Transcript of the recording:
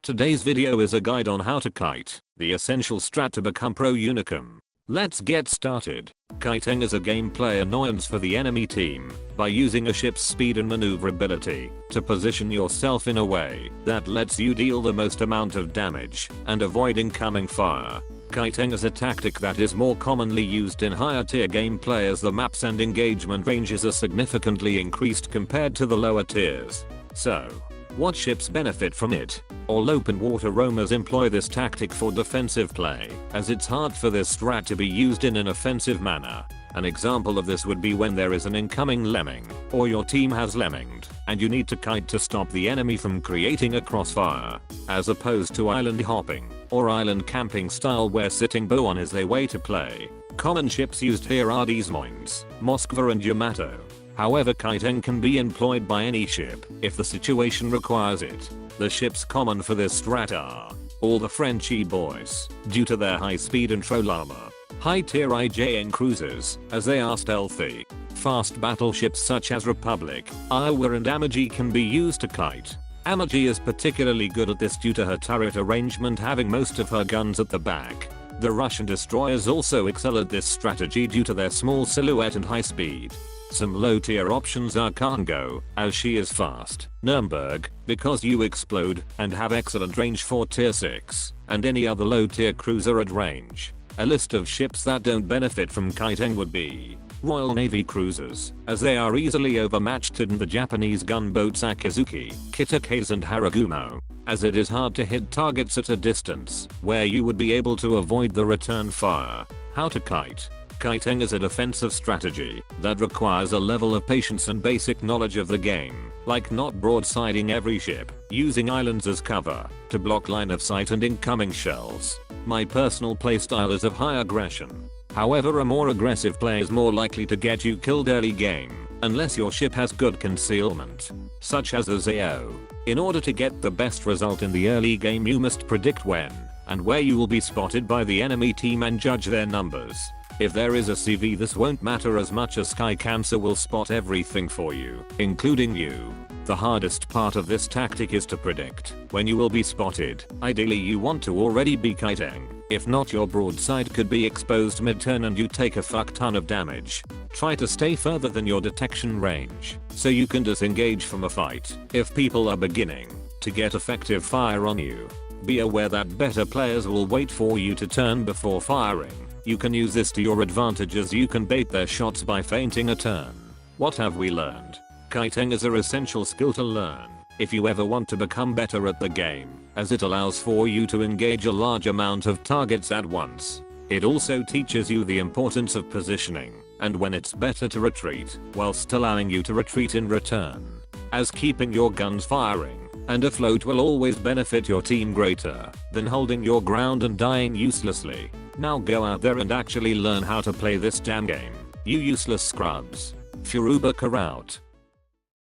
Today's video is a guide on how to kite, the essential strat to become pro unicum. Let's get started. Kiting is a gameplay annoyance for the enemy team by using a ship's speed and maneuverability to position yourself in a way that lets you deal the most amount of damage and avoid incoming fire. Kiting is a tactic that is more commonly used in higher tier gameplay as the maps and engagement ranges are significantly increased compared to the lower tiers. So, what ships benefit from it? All open water roamers employ this tactic for defensive play, as it's hard for this strat to be used in an offensive manner. An example of this would be when there is an incoming lemming, or your team has lemminged, and you need to kite to stop the enemy from creating a crossfire. As opposed to island hopping, or island camping style where sitting bow on is their way to play. Common ships used here are Des Moines, Moskva and Yamato. However, kiting can be employed by any ship if the situation requires it. The ships common for this strat are all the Frenchy boys, due to their high speed and troll armor. High tier IJN cruisers, as they are stealthy. Fast battleships such as Republic, Iowa and Amagi can be used to kite. Amagi is particularly good at this due to her turret arrangement having most of her guns at the back. The Russian destroyers also excel at this strategy due to their small silhouette and high speed. Some low tier options are Cargo, as she is fast, Nuremberg, because you explode, and have excellent range for tier 6, and any other low tier cruiser at range. A list of ships that don't benefit from kiting would be Royal Navy cruisers, as they are easily overmatched in the Japanese gunboats Akizuki, Kitakeis and Haragumo, as it is hard to hit targets at a distance, where you would be able to avoid the return fire. How to kite. Kiting is a defensive strategy that requires a level of patience and basic knowledge of the game, like not broadsiding every ship, using islands as cover to block line of sight and incoming shells. My personal playstyle is of high aggression. However, a more aggressive play is more likely to get you killed early game, unless your ship has good concealment, such as a Zao. In order to get the best result in the early game, you must predict when and where you will be spotted by the enemy team and judge their numbers. If there is a CV, this won't matter as much as Sky Cancer will spot everything for you, including you. The hardest part of this tactic is to predict when you will be spotted. Ideally you want to already be kiting. If not, your broadside could be exposed mid-turn and you take a fuck ton of damage. Try to stay further than your detection range, so you can disengage from a fight if people are beginning to get effective fire on you. Be aware that better players will wait for you to turn before firing. You can use this to your advantage as you can bait their shots by feinting a turn. What have we learned? Kiting is an essential skill to learn if you ever want to become better at the game, as it allows for you to engage a large amount of targets at once. It also teaches you the importance of positioning and when it's better to retreat, whilst allowing you to retreat in return, as keeping your guns firing and afloat will always benefit your team greater than holding your ground and dying uselessly. Now go out there and actually learn how to play this damn game, you useless scrubs. Furubaka out.